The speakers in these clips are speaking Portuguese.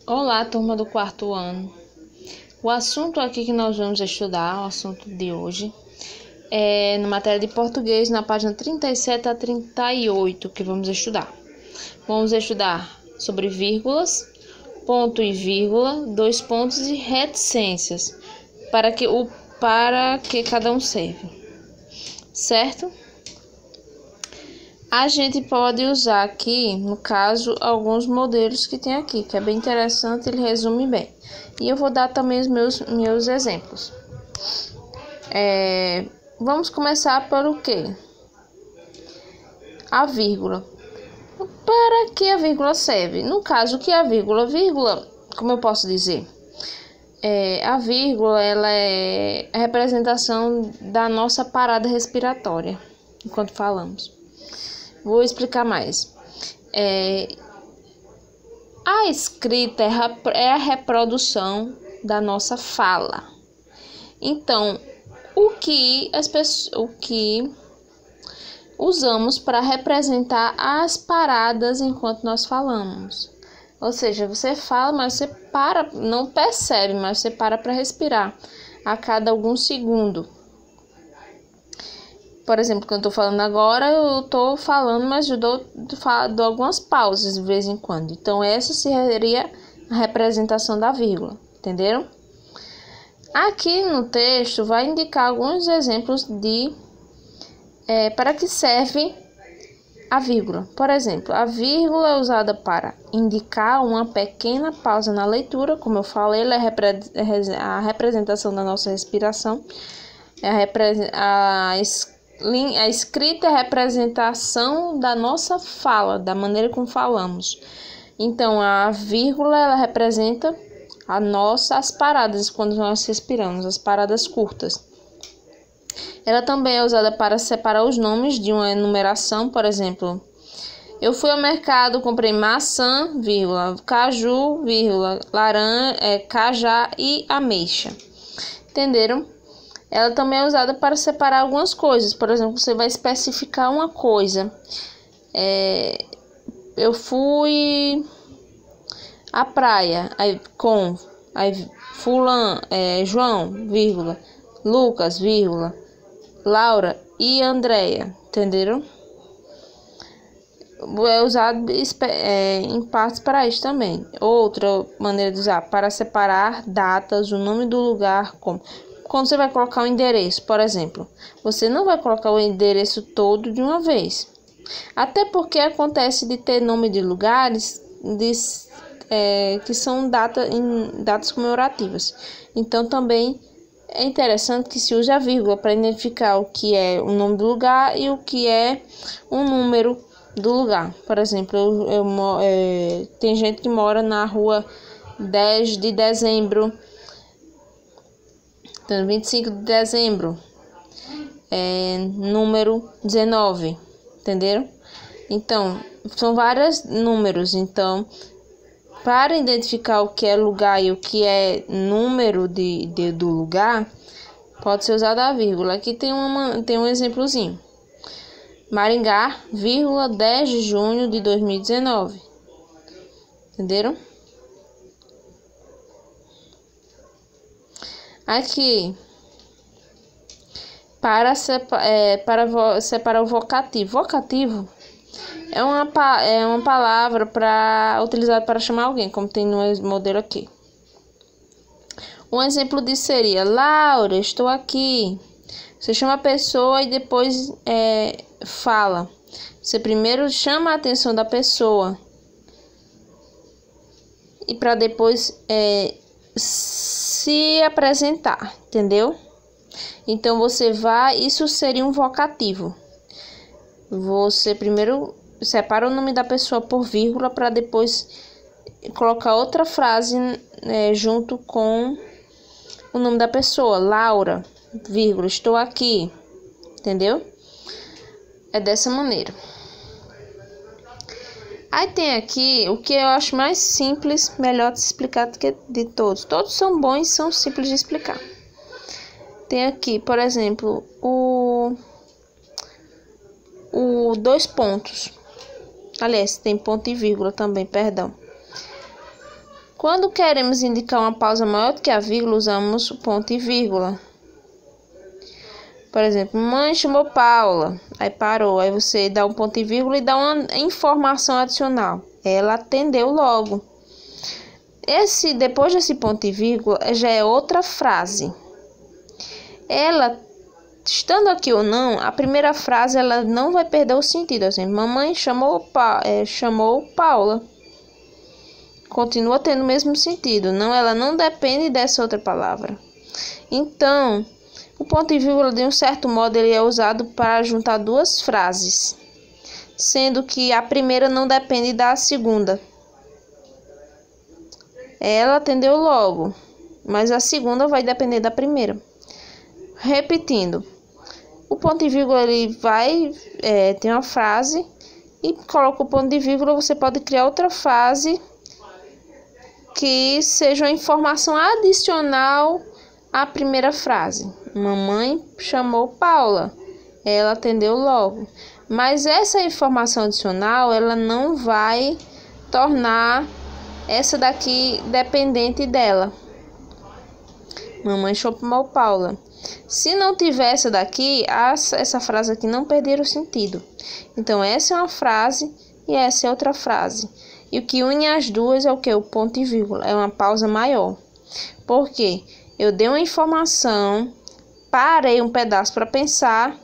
Olá, turma do quarto ano. O assunto aqui que nós vamos estudar, o assunto de hoje, é na matéria de português, na página 37 a 38, que vamos estudar. Vamos estudar sobre vírgulas, ponto e vírgula, dois pontos e reticências, para que cada um serve, certo? A gente pode usar aqui, no caso, alguns modelos que tem aqui, que é bem interessante, ele resume bem. E eu vou dar também os meus exemplos. Vamos começar pelo quê? A vírgula. Para que a vírgula serve? No caso, o que é a vírgula? Vírgula, como eu posso dizer? A vírgula, ela é a representação da nossa parada respiratória, enquanto falamos. Vou explicar mais. A escrita é a reprodução da nossa fala. Então, o que usamos para representar as paradas enquanto nós falamos? Ou seja, você fala, mas você para, não percebe, mas você para respirar a cada algum segundo. Por exemplo, quando eu tô falando agora, eu tô falando, mas eu dou algumas pausas de vez em quando. Então, essa seria a representação da vírgula, entenderam? Aqui no texto vai indicar alguns exemplos de para que serve a vírgula. Por exemplo, a vírgula é usada para indicar uma pequena pausa na leitura, como eu falei, ela é a representação da nossa respiração, a escrita é a representação da nossa fala, da maneira como falamos. Então, a vírgula, ela representa as paradas quando nós respiramos, as paradas curtas. Ela também é usada para separar os nomes de uma enumeração, por exemplo, eu fui ao mercado, comprei maçã, vírgula, caju, vírgula, laranja, cajá e ameixa. Entenderam? Ela também é usada para separar algumas coisas. Por exemplo, você vai especificar uma coisa. Eu fui à praia, fulano, João, vírgula, Lucas, vírgula, Laura e Andréia. Entenderam? É usado em partes para isso também. Outra maneira de usar, para separar datas, o nome do lugar, como quando você vai colocar um endereço, por exemplo, você não vai colocar o endereço todo de uma vez. Até porque acontece de ter nome de lugares que são datas comemorativas. Então, também é interessante que se use a vírgula para identificar o que é o nome do lugar e o que é um número do lugar. Por exemplo, tem gente que mora na rua 10 de dezembro, 25 de dezembro, número 19, entenderam? Então, são vários números. Então, para identificar o que é lugar e o que é número do lugar, pode ser usada a vírgula. Aqui tem um exemplozinho. Maringá, vírgula, 10 de junho de 2019. Entenderam? Aqui, para separar o vocativo. Vocativo é uma palavra utilizada para chamar alguém, como tem no modelo aqui. Um exemplo disso seria: Laura, estou aqui. Você chama a pessoa e depois fala. Você primeiro chama a atenção da pessoa e para depois se apresentar, entendeu? Então isso seria um vocativo. Você primeiro separa o nome da pessoa por vírgula para depois colocar outra frase junto com o nome da pessoa. Laura, vírgula, estou aqui. Entendeu? É dessa maneira. Aí tem aqui o que eu acho mais simples, melhor de se explicar do que de todos. Todos são bons e são simples de explicar. Tem aqui, por exemplo, o dois pontos. Aliás, tem ponto e vírgula também, perdão. Quando queremos indicar uma pausa maior do que a vírgula, usamos o ponto e vírgula. Por exemplo, mãe chamou Paula, aí parou, aí você dá um ponto e vírgula e dá uma informação adicional. Ela atendeu logo. Depois desse ponto e vírgula, já é outra frase. Ela, estando aqui ou não, a primeira frase ela não vai perder o sentido. Assim, mamãe chamou Paula. Continua tendo o mesmo sentido. Não, ela não depende dessa outra palavra. Então, o ponto e vírgula, de um certo modo, ele é usado para juntar duas frases, sendo que a primeira não depende da segunda. Ela atendeu logo, mas a segunda vai depender da primeira. Repetindo, o ponto e vírgula ele vai ter uma frase e coloca o ponto e vírgula, você pode criar outra frase que seja uma informação adicional à primeira frase. Mamãe chamou Paula, ela atendeu logo. Mas essa informação adicional, ela não vai tornar essa daqui dependente dela. Mamãe chamou Paula. Se não tiver essa daqui, essa frase aqui não perder o sentido. Então, essa é uma frase e essa é outra frase. E o que une as duas é o que? O ponto e vírgula. É uma pausa maior. Por quê? Eu dei uma informação, parei um pedaço para pensar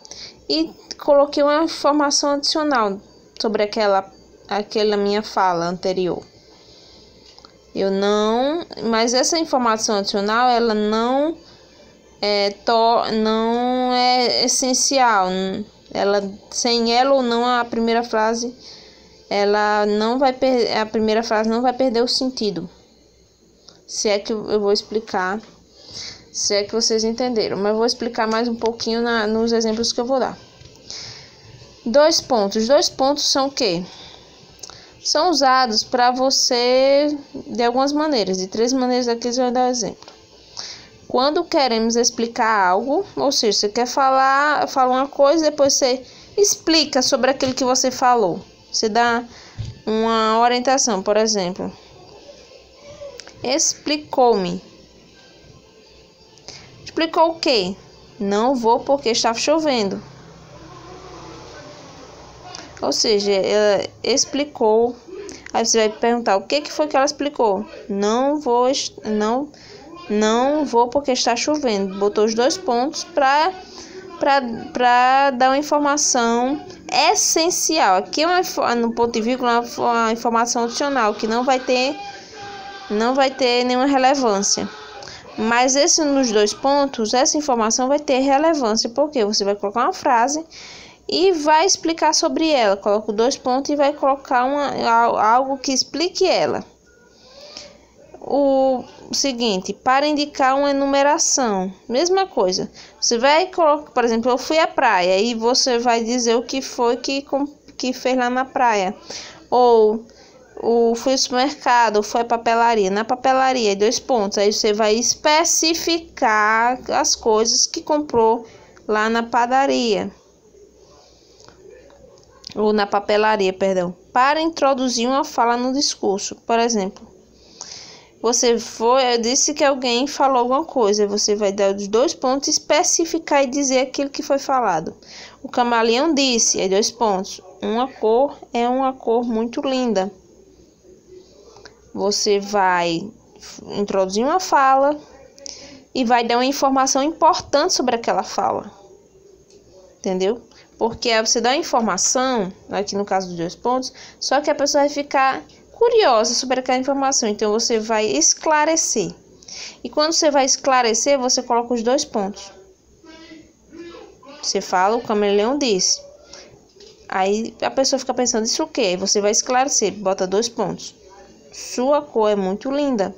e coloquei uma informação adicional sobre aquela minha fala anterior. Mas essa informação adicional, ela não é essencial. Sem ela ou não, a primeira frase a primeira frase não vai perder o sentido. Se é que eu vou explicar, se é que vocês entenderam, mas eu vou explicar mais um pouquinho nos exemplos que eu vou dar. 2 pontos. 2 pontos são o quê? São usados para você de algumas maneiras, de 3 maneiras aqui eu vou dar exemplo. Quando queremos explicar algo, ou seja, você quer fala uma coisa, depois você explica sobre aquilo que você falou. Você dá uma orientação, por exemplo. Explicou-me. Explicou o quê? Não vou porque está chovendo. Ou seja, ela explicou. Aí você vai perguntar o que foi que ela explicou. Não vou porque está chovendo. Botou os 2 pontos para dar uma informação essencial. Aqui no ponto e vírgula uma informação adicional que não vai ter nenhuma relevância. Mas nos 2 pontos, essa informação vai ter relevância, porque você vai colocar uma frase e vai explicar sobre ela. Coloca 2 pontos e vai colocar algo que explique ela. O seguinte, para indicar uma enumeração, mesma coisa. Você vai colocar, por exemplo, eu fui à praia e você vai dizer o que foi que fez lá na praia. Ou fui ao supermercado, ou foi à papelaria. Na papelaria, 2 pontos. Aí você vai especificar as coisas que comprou lá na padaria. Ou na papelaria, perdão. Para introduzir uma fala no discurso. Por exemplo, eu disse que alguém falou alguma coisa. Você vai dar os 2 pontos, especificar e dizer aquilo que foi falado. O camaleão disse, aí 2 pontos. Uma cor é uma cor muito linda. Você vai introduzir uma fala e vai dar uma informação importante sobre aquela fala. Entendeu? Porque aí você dá a informação, aqui no caso dos 2 pontos, só que a pessoa vai ficar curiosa sobre aquela informação. Então, você vai esclarecer. E quando você vai esclarecer, você coloca os 2 pontos. Você fala, o camaleão disse. Aí, a pessoa fica pensando, isso o quê? Aí você vai esclarecer, bota 2 pontos. Sua cor é muito linda.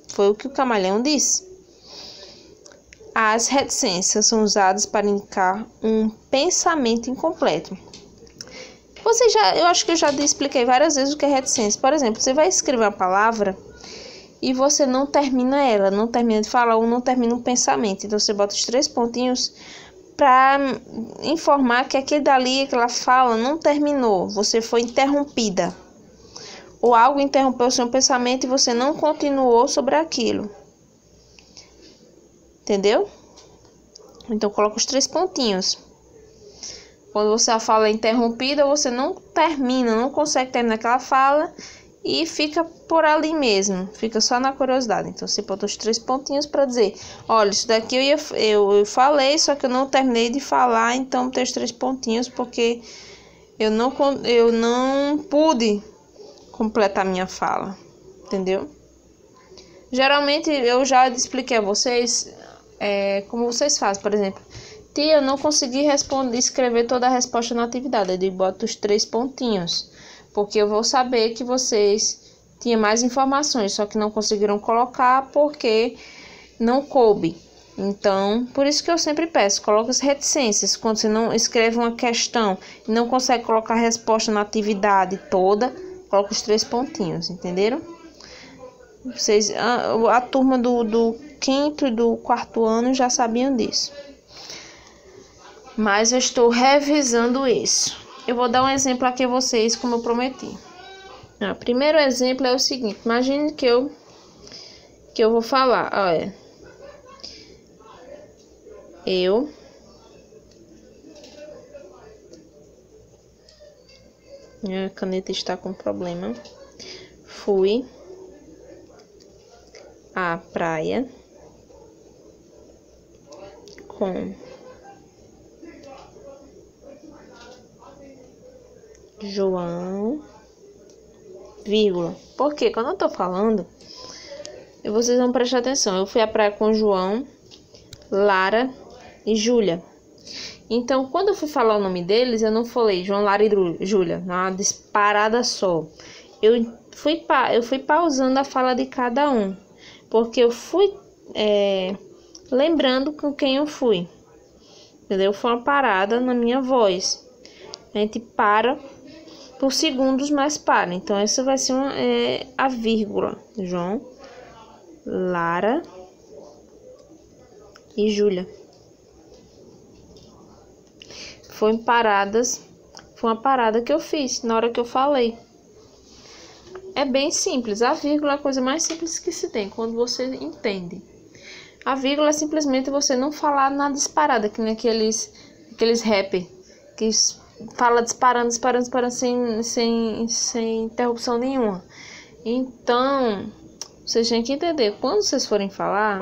Foi o que o camaleão disse. As reticências são usadas para indicar um pensamento incompleto. Eu acho que eu já expliquei várias vezes o que é reticência. Por exemplo, você vai escrever uma palavra e você não termina ela, não termina de falar ou não termina um pensamento. Então, você bota os 3 pontinhos para informar que aquele dali, aquela fala não terminou, você foi interrompida. ou algo interrompeu seu pensamento e você não continuou sobre aquilo. Entendeu? Então, coloca os 3 pontinhos. Quando você a fala é interrompida, você não termina, não consegue terminar aquela fala e fica por ali mesmo, fica só na curiosidade. Então, você bota os 3 pontinhos para dizer: olha, isso daqui eu falei, só que eu não terminei de falar, então tem os 3 pontinhos porque eu não pude completar minha fala, entendeu? Geralmente, eu já expliquei a vocês como vocês fazem, por exemplo. Tia, eu não consegui escrever toda a resposta na atividade. Eu digo, bota os 3 pontinhos, porque eu vou saber que vocês tinham mais informações, só que não conseguiram colocar porque não coube. Então, por isso que eu sempre peço, coloque as reticências. Quando você não escreve uma questão e não consegue colocar a resposta na atividade toda, coloque os 3 pontinhos, entenderam? Vocês, a turma do 5º e do 4º ano já sabiam disso. Mas eu estou revisando isso. Eu vou dar um exemplo aqui a vocês, como eu prometi. O primeiro exemplo é o seguinte. Imagine que eu vou falar. Olha. Minha caneta está com problema. Fui à praia com João, vírgula. Porque quando eu tô falando, vocês vão prestar atenção. Eu fui à praia com João, Lara e Júlia. Então, quando eu fui falar o nome deles, eu não falei João, Lara e Júlia, uma disparada só. Eu fui pausando a fala de cada um, porque eu fui lembrando com quem eu fui. Entendeu? Foi uma parada na minha voz. A gente para por segundos, mas para. Então, essa vai ser a vírgula. João, Lara e Júlia. Foi uma parada que eu fiz na hora que eu falei. É bem simples. A vírgula é a coisa mais simples que se tem, quando você entende. A vírgula é simplesmente você não falar na disparada, que nem aqueles rappers que fala disparando sem interrupção nenhuma. Então, vocês têm que entender, quando vocês forem falar,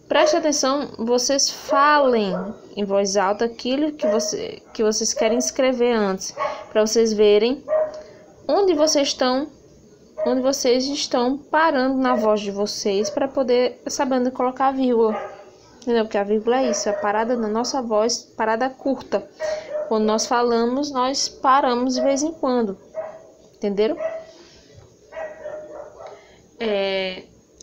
preste atenção, vocês falem em voz alta aquilo que vocês querem escrever antes, para vocês verem onde vocês estão parando na voz de vocês, para poder saber onde colocar a vírgula. Entendeu? Porque a vírgula é isso, é a parada na nossa voz, parada curta. Quando nós falamos, nós paramos de vez em quando. Entenderam?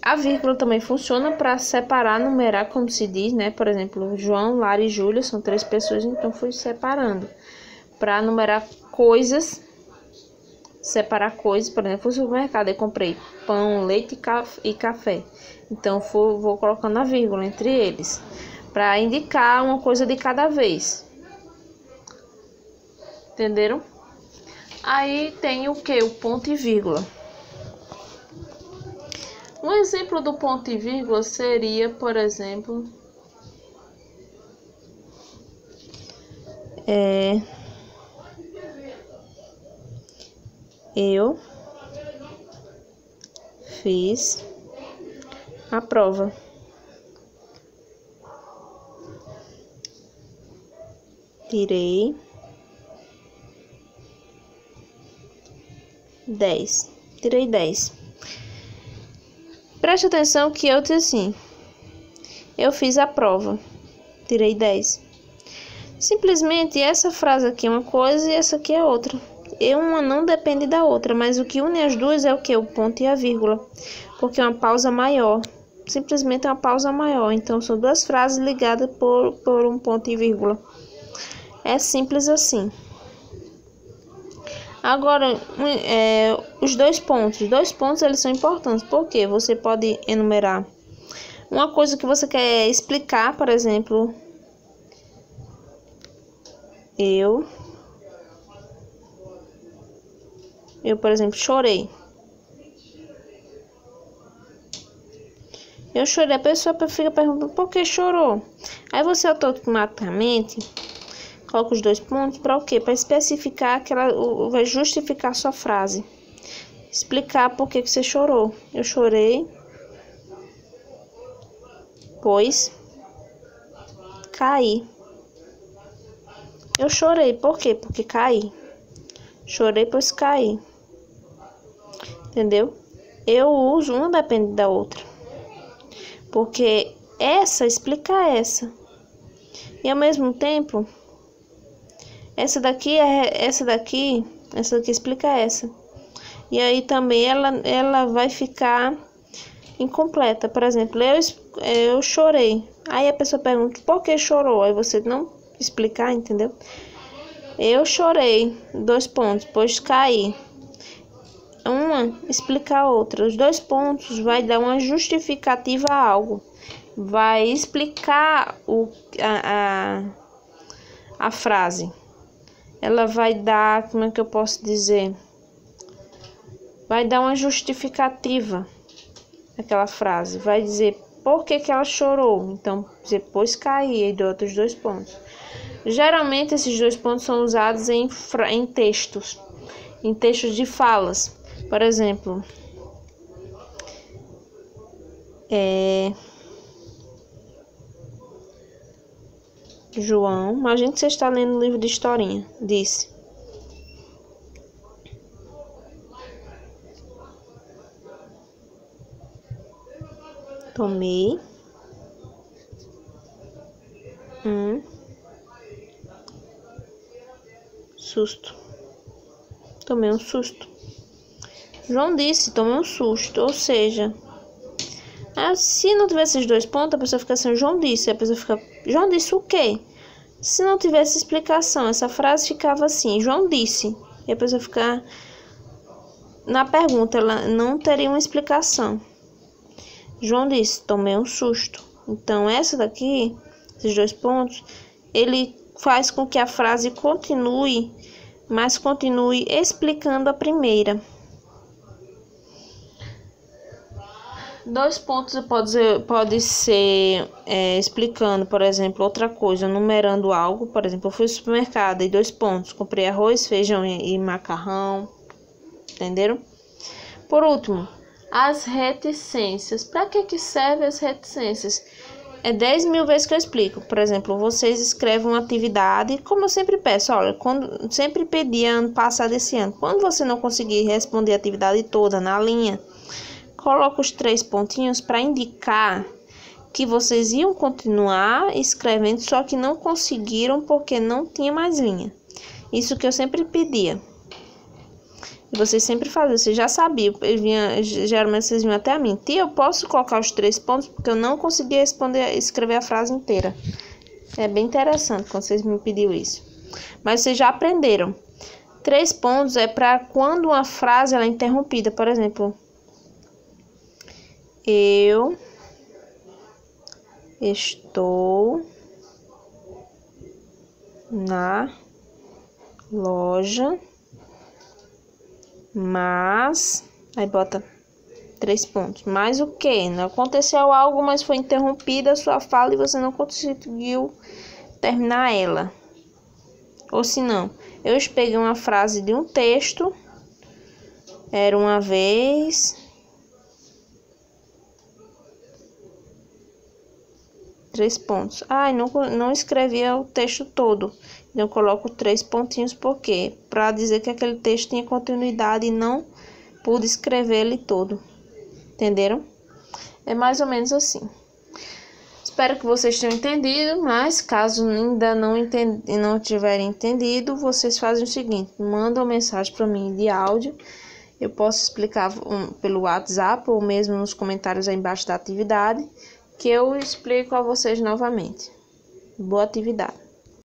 A vírgula também funciona para separar, numerar, como se diz, né? Por exemplo, João, Lara e Júlia são 3 pessoas, então fui separando. Para numerar coisas, separar coisas, por exemplo, fui no supermercado e comprei pão, leite e café. Então, vou colocando a vírgula entre eles, para indicar uma coisa de cada vez. Entenderam? Aí tem o que? O ponto e vírgula. Um exemplo do ponto e vírgula seria, por exemplo, eu fiz a prova. Tirei 10. Tirei 10. Preste atenção que eu disse assim: eu fiz a prova. Tirei 10. Simplesmente essa frase aqui é uma coisa e essa aqui é outra. Uma não depende da outra, mas o que une as duas é o que? O ponto e a vírgula. Porque é uma pausa maior. Simplesmente é uma pausa maior. Então são 2 frases ligadas por um ponto e vírgula. É simples assim. Agora, os 2 pontos. Os 2 pontos, eles são importantes. Porque você pode enumerar uma coisa que você quer explicar, por exemplo, eu Eu, por exemplo, chorei. Eu chorei, a pessoa fica perguntando por que chorou. Aí você automaticamente coloca os 2 pontos para o quê? Para especificar vai justificar a sua frase. Explicar por que você chorou. Eu chorei, pois caí. Eu chorei, por quê? Porque caí. Chorei, pois caí. Entendeu? Eu uso, uma depende da outra. Porque essa explica essa. E ao mesmo tempo, essa daqui explica essa. E aí também ela vai ficar incompleta. Por exemplo, eu chorei. Aí a pessoa pergunta, por que chorou? Aí você não explicar, entendeu? Eu chorei, 2 pontos, pois caí. Uma explica a outra. Os 2 pontos vai dar uma justificativa a algo. Vai explicar a frase. Ela vai dar, como é que eu posso dizer? Vai dar uma justificativa àquela frase. Vai dizer por que ela chorou. Então, depois caí e dou outros 2 pontos. Geralmente, esses 2 pontos são usados em textos de falas. Por exemplo, João, imagina que você está lendo um livro de historinha, disse: tomei um susto. Tomei um susto. João disse, tomei um susto. Ou seja, se não tivesse esses 2 pontos, a pessoa fica assim, João disse. A pessoa fica, João disse o quê? Se não tivesse explicação, essa frase ficava assim, João disse. E a pessoa fica na pergunta, ela não teria uma explicação. João disse, tomei um susto. Então, essa daqui, esses 2 pontos, ele faz com que a frase continue, mas continue explicando a primeira. 2 pontos pode ser explicando, por exemplo, outra coisa, numerando algo. Por exemplo, eu fui ao supermercado e 2 pontos, comprei arroz, feijão e macarrão. Entenderam? Por último, as reticências. Para que servem as reticências? É 10.000 vezes que eu explico. Por exemplo, vocês escrevem uma atividade, como eu sempre peço, olha, sempre pedi ano passado, esse ano. Quando você não conseguir responder a atividade toda na linha, coloca os 3 pontinhos para indicar que vocês iam continuar escrevendo, só que não conseguiram porque não tinha mais linha. Isso que eu sempre pedia. E vocês sempre faziam, vocês já sabiam. Geralmente vocês vinham até a mim. Tia, eu posso colocar os 3 pontos porque eu não conseguia escrever a frase inteira. É bem interessante quando vocês me pediram isso. Mas vocês já aprenderam. 3 pontos é para quando uma frase ela é interrompida. Por exemplo, eu estou na loja, mas... Aí bota 3 pontos. Mas o que? Não aconteceu algo, mas foi interrompida a sua fala e você não conseguiu terminar ela. Ou se não, eu peguei uma frase de um texto. Era uma vez... 3 pontos. Não escrevia o texto todo. Então, eu coloco 3 pontinhos, por quê? Para dizer que aquele texto tinha continuidade e não pude escrever ele todo. Entenderam? É mais ou menos assim. Espero que vocês tenham entendido, mas caso ainda não tiverem entendido, vocês fazem o seguinte, mandam uma mensagem para mim de áudio. Eu posso explicar pelo WhatsApp ou mesmo nos comentários aí embaixo da atividade, que eu explico a vocês novamente. Boa atividade!